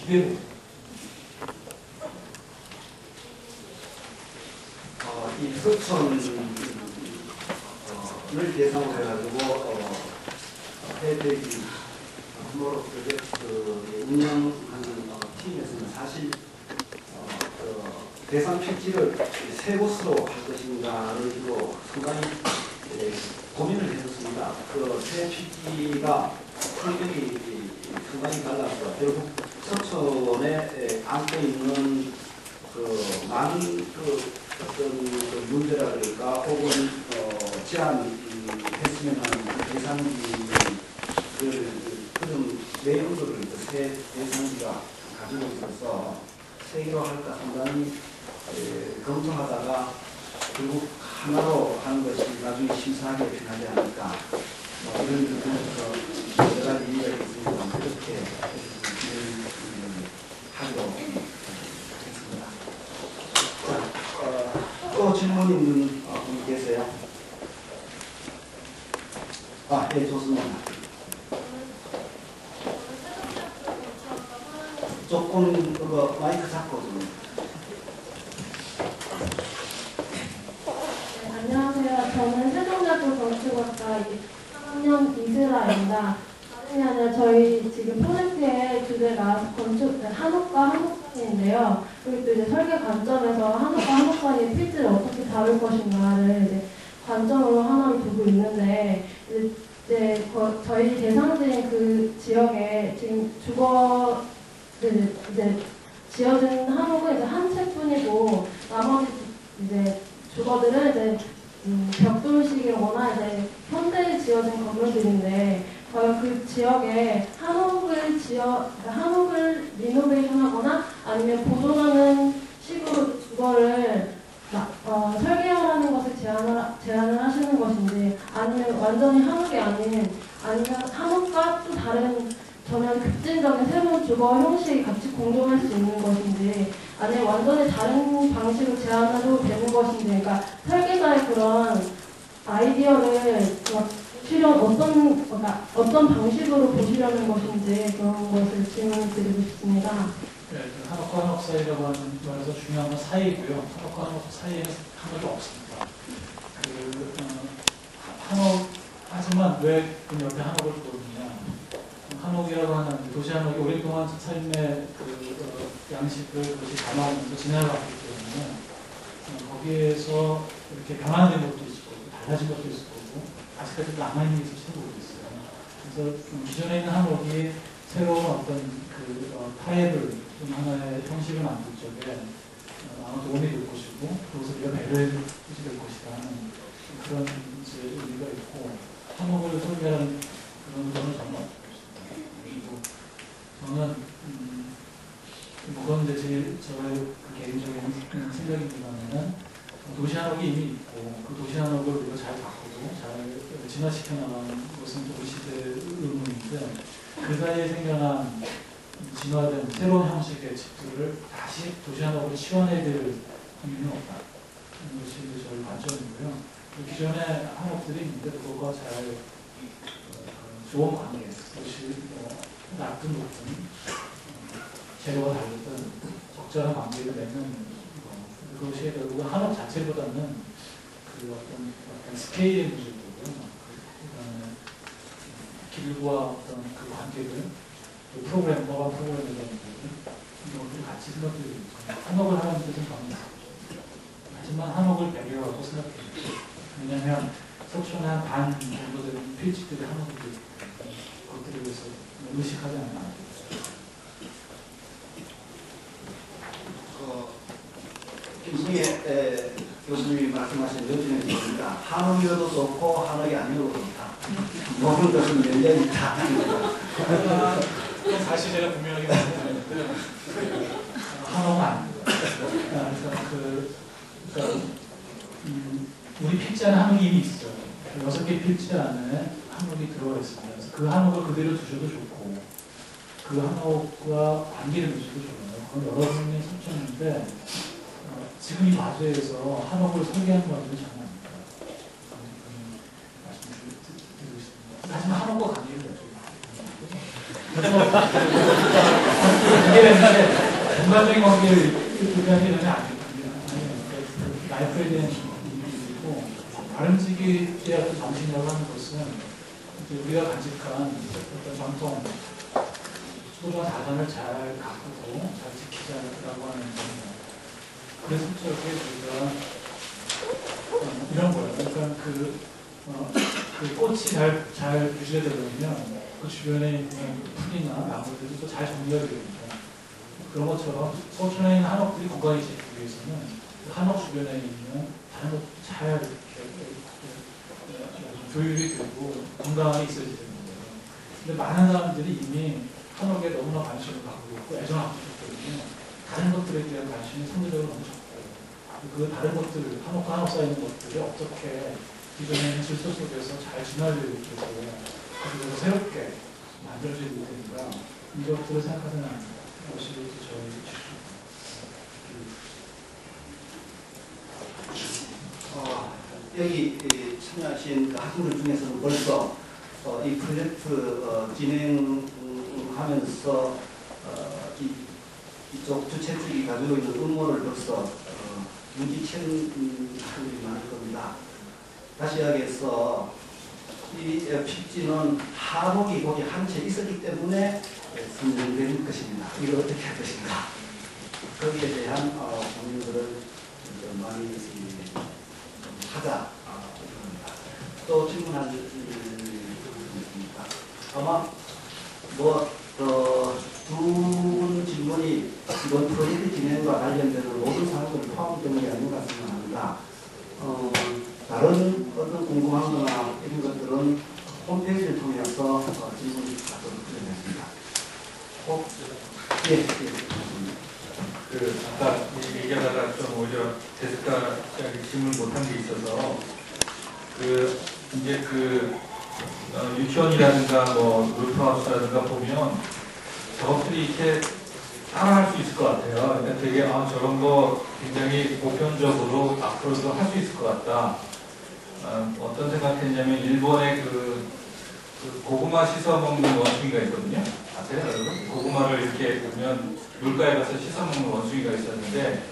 기대로. 이 서천을 대상으로 해가지고 해외기 한모로 프로젝트 운영하는 팀에서는 사실 대상 필지를 세 곳으로 할 것인가를 상당히 고민을 해줬습니다. 그 세 필지가 성격이 상당히 달라서 결국 서천에 안고 있는 많은 어떤 문제라든가 혹은 제안했으면 하는 대상지를 그런 내용들을 세 대상지가 가지고 있어서 세 개로 할까 상당히 검토하다가 결국 하나로 하는 것이 나중에 심사하기에 편하지 않을까 이런 부분에서 여러 가지 이유가 있습니다. 그렇게 하려고 했습니다. 또 질문 있는 분 계세요? 네, 좋습니다. 조금 마이크 잡고 좀. 안녕하세요. 저는 세종대학교 건축학과 3학년 이슬아입니다. 다름이 아니라 저희 지금 프로젝트의 주제가 한옥과 한옥관인데요. 그리고 또 이제 설계 관점에서 한옥과 한옥관의 필지를 어떻게 다룰 것인가를 이제 관점으로 하나를 두고 있는데 이제 저희 대상지인 그 지역에 지금 이제 지어진 한옥은 이제 한 채뿐이고 나머지 이제 주거들은 이제 벽돌식이거나 이제 현대에 지어진 건물들인데 저희가 그 지역에 한옥을 리노베이션하거나 아니면 보존하는 식으로 주거를 설계하라는 것을 제안을 하시는 것인지 아니면 완전히 한옥이 아니면 한옥과 또 다른 전혀 급진적인 새로운 주거 형식이 같이 공존할 수 있는 것인지 아니면 완전히 다른 방식으로 제안해도 되는 것인지 그러니까 설계자의 그런 아이디어를 어떤 방식으로 보시려는 것인지 그런 것을 질문을 드리고 싶습니다. 네, 한옥과 한옥 사이라고 하는 말에서 중요한 건 사이고요. 한옥과 한옥 사이에는 한옥이 없습니다. 한옥 하지만 왜 그 옆에 한옥을 두느냐? 한옥이라고 하는 도시 한옥이 오랫동안 삶의 양식을 그것이 담아오면서 지나갔기 때문에 거기에서 이렇게 변화된 것도 있을 거고 달라진 것도 있을 거고 아직까지 남아있는 게 있을지는 모르겠어요. 그래서 기존에 있는 한옥이 새로운 어떤 타협을 하나의 형식을 만들 적에 아마 도움이 될 것이고 그것을 우리가 배려해 줄 것이다 하는 그런 이제 의미가 있고 한옥을 설계하는 그런 점은 전혀 없습니다. 그리고 저는 물론 이제 저의 개인적인 생각이지만은 도시 한옥이 이미 있고 그 도시 한옥을 우리가 잘 바꾸고 잘 진화시켜 나가는 것은 우리 시대의 의무인데 그 사이에 생겨난 진화된 새로운 형식의 집들을 다시 도시 한옥으로 치환해야 될 이유는 없다. 이것이 저희 관점이고요. 기존의 한옥들이 있는데 그거가 잘 좋은 관계, 그것이 낮든 높든 재료가 다르든 적절한 관계를 맺는 그것이 결국은 한옥 자체보다는 그 어떤 스케일의 문제고요. 그다음에 길과 어떤 그 관계를 프로그램과 프로그램에 대한 이것들을 같이 생각해야 됩니다. 한옥을 하는 뜻은 전혀 하지만 한옥을 배려하고 생각해야 됩니다. 왜냐하면 서촌의 한 반 정도 되는 필지들이 한옥이 그것들에 대해서 의식하지 않나. 김승혜 교수님이 말씀하신 요즘에 있습니다. 한옥이어도 좋고 한옥이 아니어도 좋다. 모든 것은 열려있다. 사실 제가 분명하게 말씀드렸는데 한옥은 아닙니다. 그러니까 우리 필지 안에 한옥이 이미 있어요. 6개 필지 안에 한옥이 들어가 있습니다. 그래서 그 한옥을 그대로 두셔도 좋고 그 한옥과 관계를 두셔도 좋아요. 그건 여러분의 선택인데 지금 이 과제에서 한옥을 설계하는 것은 전혀 아닙니다. 말씀드리고 싶습니다. 하지만 한옥과 관계를 맺어요. 이게 전반적인 관계를 의미하는 게 전혀 아니거든요. 라이프에 대한 의미이고 바람직이 대학교 정신이라고 하는 것은 이제 우리가 간직한 어떤 전통, 소중한 자산을 잘 가꾸고 잘 지키자라고 하는 겁니다. 그래서 저렇게 우리가 이런 거예요. 그러니까 그 꽃이 잘 유지가 되려면 그 주변에 있는 풀이나 나무들이 또 잘 정리가 됩니다. 그런 것처럼 서촌에 있는 한옥들이 건강히 지키기 위해서는 그 한옥 주변에 있는 다른 것도 잘 교육이 되고 건강하게 있어야 되는 거예요. 근데 많은 사람들이 이미 한옥에 너무나 관심을 갖고 있고 애정하고 있기 때문에 다른 것들에 대한 관심이 상대적으로 너무 적고 그 다른 것들, 한옥과 한옥 사이에 있는 것들이 어떻게 기존의 질서 속에서 잘 진화되고 그리고 새롭게 만들어져야 되니까 이것들을 생각하는 것이 저희 여기 참여하신 학생들 중에서는 벌써 이 프로젝트 진행하면서 이쪽 주최 측이 가지고 있는 음모를 벌써 눈치챈 학생들이 많을 겁니다. 다시 이야기해서 이 픽지는 한옥이 거기 한 채 있었기 때문에 선정된 것입니다. 이걸 어떻게 할 것인가? 거기에 대한 고민들을 많이 하자. 또 질문할 있습니다. 아마 두 분 질문이 이번 프로젝트 진행과 관련되는 모든 사항들이 포함된 게 아닌가 생각합니다. 다른 어떤 궁금한 거나 이런 것들은 홈페이지를 통해서 질문을 받도록 드리겠습니다. 예. 아까 얘기하다가 좀 오히려 데스크가 질문 못한 게 있어서 이제 유치원이라든가 루프하우스라든가 보면 저것들이 이렇게 따라할 수 있을 것 같아요. 그러니까 되게 저런 거 굉장히 보편적으로 앞으로도 할 수 있을 것 같다. 어떤 생각했냐면 일본의 그 고구마 씻어 먹는 원숭이가 있거든요. 아세요, 여러분? 고구마를 이렇게 보면 물가에 가서 씻어 먹는 원숭이가 있었는데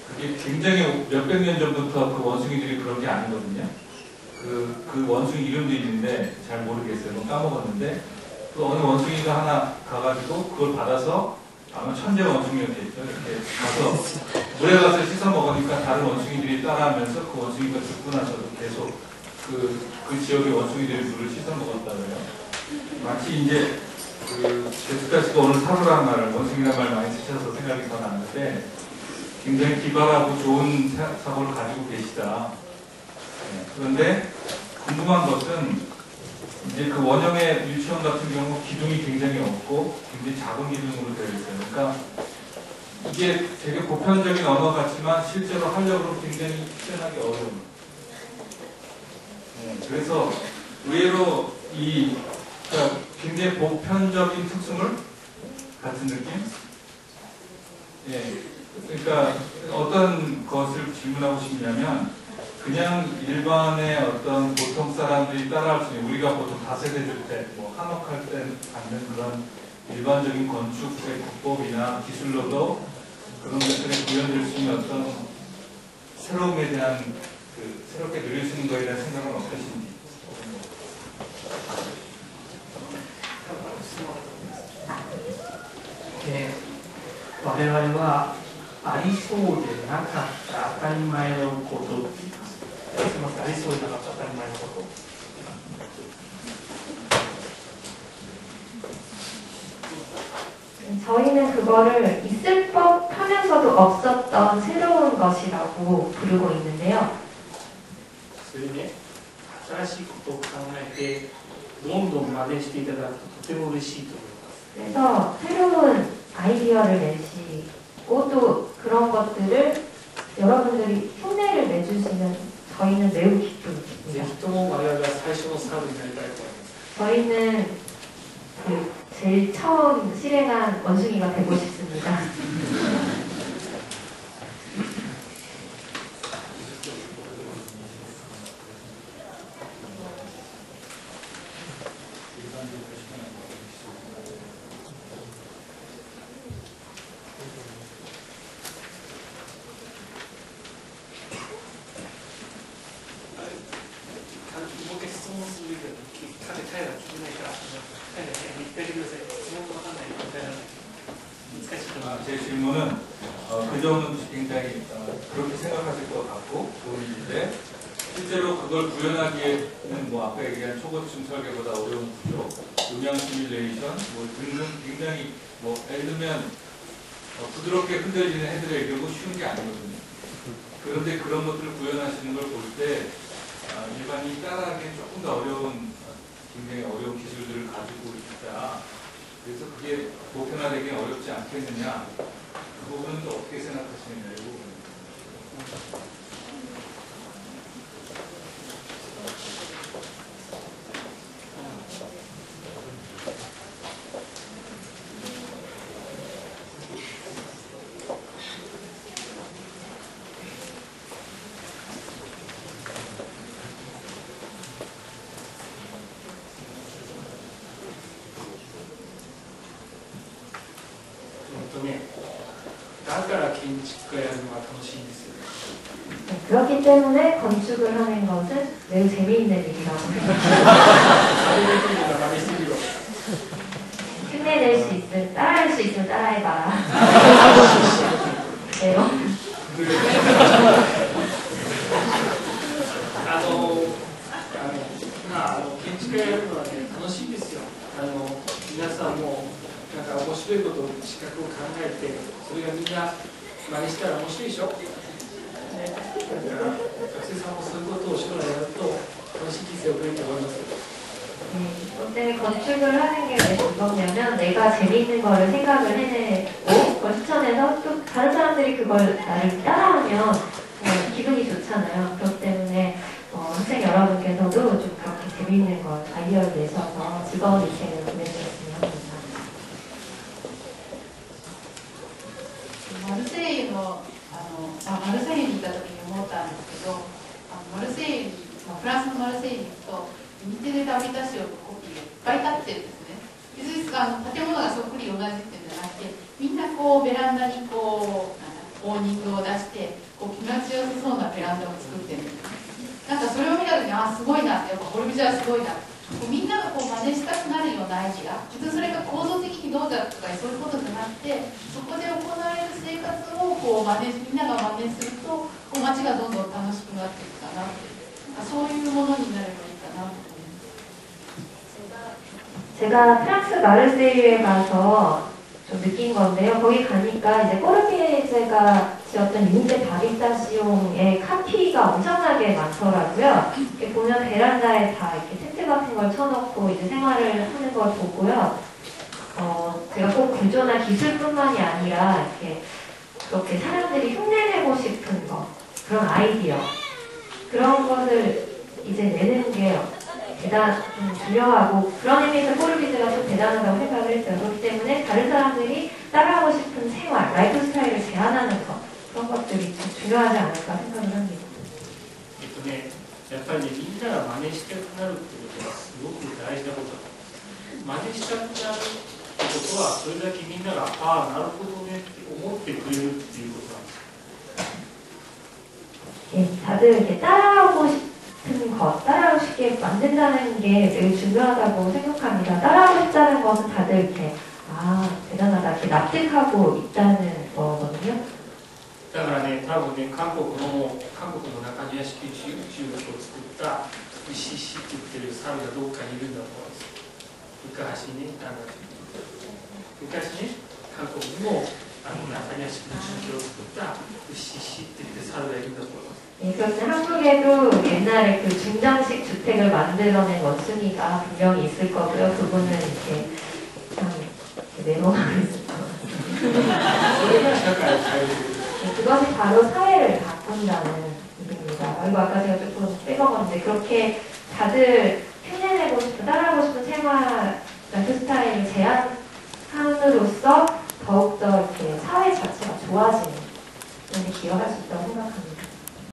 그게 굉장히 몇백 년 전부터 그 원숭이들이 그런 게 아니거든요. 그 원숭이 이름도 있는데 잘 모르겠어요. 뭐 까먹었는데 그 어느 원숭이가 하나 가가지고 그걸 받아서 아마 천재 원숭이였겠죠. 이렇게 가서 물에 가서 씻어 먹으니까 다른 원숭이들이 따라하면서 그 원숭이가 죽고 나서도 계속 그 지역의 원숭이들이 물을 씻어 먹었다고요. 마치 이제 데스카 씨가 오늘 사루라는 말을 원숭이라는 말 많이 쓰셔서 생각이 더 나는데 굉장히 기발하고 좋은 사고를 가지고 계시다. 네. 그런데 궁금한 것은 이제 그 원형의 유치원 같은 경우 기둥이 굉장히 없고 굉장히 작은 기둥으로 되어 있어요. 그러니까 이게 되게 보편적인 언어 같지만 실제로 하려고 굉장히 실현하기 어려운. 네. 그래서 의외로 그러니까 굉장히 보편적인 특성을 같은 느낌? 예. 그러니까 어떤 것을 질문하고 싶냐면 그냥 일반의 어떤 보통 사람들이 따라할 수 있는 우리가 보통 다세대 주택, 한옥할 때 갖는 그런 일반적인 건축의 기법이나 기술로도 그런 것들에 구현될 수 있는 어떤 새로움에 대한 새롭게 누릴 수 있는 거에 대한 생각은 어떠신지. 我々はありそうでなかった当たり前のことって言います。すみません、ありそうでなかった当たり前のこと。 저희는 그거를 있을 법 하면서도 없었던 새로운 것이라고 부르고 있는데요. それね、新しいことを考えてどんどん真似していただくととても嬉しいと思います。 그래서 새로운 아이디어를 내시고 또 그런 것들을 여러분들이 흉내를 내주시면 저희는 매우 기쁩니다. ぜひとも我々は最初のサーブになりたいと思います。 저희는 제일 처음 실행한 원숭이가 되고 싶습니다. 제 질문은 그 점은 굉장히 그렇게 생각하실 것 같고 좋은 일인데 실제로 그걸 구현하기에는 뭐 아까 얘기한 초고층 설계보다 어려운 구조, 음향 시뮬레이션 뭐 등등 굉장히 뭐 예를 들면 부드럽게 흔들리는 헤드레일도 쉬운 게 아니거든요. 그런데 그런 것들을 구현하시는 걸 볼 때 일반인이 따라하기엔 조금 더 어려운 굉장히 어려운 기술들을 가지고 있다. 그래서 그게 보편화되기 어렵지 않겠느냐. 그 부분은 또 어떻게 생각하시느냐. 이 부분은. だから建築家やるのが楽しいんですよ。 그렇기 때문에 건축을 하는 것은 매우 재미있는 일이라고 생각합니다. 흉내낼 수 있으면 따라할 수 있으면 따라해봐라. 네. 建築家やるのはね楽しいんですよ。皆さんもなんか面白いことを資格を考えてそれがみんな真似したら面白いでしょ。だから学生さんもそういうことを将来やると楽しい人生を送れると思います。 그때 건축을 하는 게 왜 즐겁냐면 내가 재미있는 거를 생각을 해내고 그걸 실천해서 또 다른 사람들이 그걸 나를 따라하면 기분이 좋잖아요. 그렇기 때문에 학생 여러분께서도 좀 그렇게 재미있는 걸 아이디어를 내셔서 즐거운 인생을 보내셨으면 합니다. マルセイユのマルセイユに行った時に思ったんですけど、マルセイユに、フランスのマルセイユに行くと右手でダビダシオのコピーがいっぱい立ってるんですね。別に建物がそっくり同じっていうんじゃなくて、みんなこうベランダにこうオーニングを出してこう気持ちよさそうなベランダを作ってるんです。なんかそれを見た時にすごいなって、やっぱコルビュジエはすごいな。みんながこう真似したくなるようなアイディア、別にそれが構造的にどうだとかそういうことじゃなくて、そこで行われる生活をこうみんなが真似するとこう街がどんどん楽しくなっていくかなって、そういうものになればいいかなと思います。 제가 프랑스 마르세유에 가서 좀 느낀 건데요. 거기 가니까 이제 꼬르비에제가 지었던 윤제 다비다시옹의 카피가 엄청나게 많더라고요. 이렇게 보면 베란다에 다 이렇게 텐트 같은 걸 쳐놓고 이제 생활을 하는 걸 보고요. 제가 꼭 구조나 기술뿐만이 아니라 이렇게 그렇게 사람들이 흉내내고 싶은 거, 그런 아이디어, 그런 것을 이제 내는 게 대단 중요하고 그런 의미에서 꼬르비즈가 좀 대단하다고 생각을 했어요. 그렇기 때문에 다른 사람들이 따라하고 싶은 생활, 라이프 스타일을 제안하는 것 그런 것들이 좀 중요하지 않을까 생각을 합니다. やっぱりね、みんなが真似したくなるってことはすごく大事なことだ。真似したくなるってことはそれだけみんながなるほどねって思ってくれるっていうことなんです。 다들 이렇게 따라하고 싶은 것, 따라하고 싶게 만든다는 게 되게 중요하다고 생각합니다. 따라하고 싶다는 것은 다들 이렇게 대단하다 이렇게 납득하고 있다는 거거든요. だからね、多分ね、韓国の中庭式中国を作った石って言ってる猿がどっかにいるんだと思うんです。昔ね、韓国も中庭式の中京を作った石って言って猿がいるんだと思います。 그런데 한국에도 옛날에 그 중장식 주택을 만들어낸 원숭이가 분명히 있을 거고요. 그분은 이렇게 참 메모하고 있을 거예요. 그것이 바로 사회를 바꾼다는 얘기입니다. 이거 아까 제가 조금 빼먹었는데 그렇게 다들 흉내내고 싶은, 따라하고 싶은 생활, 라이프 스타일을 제안함으로써 더욱더 이렇게 사회 자체가 좋아지는 그런 데 기여할 수 있다고 생각합니다.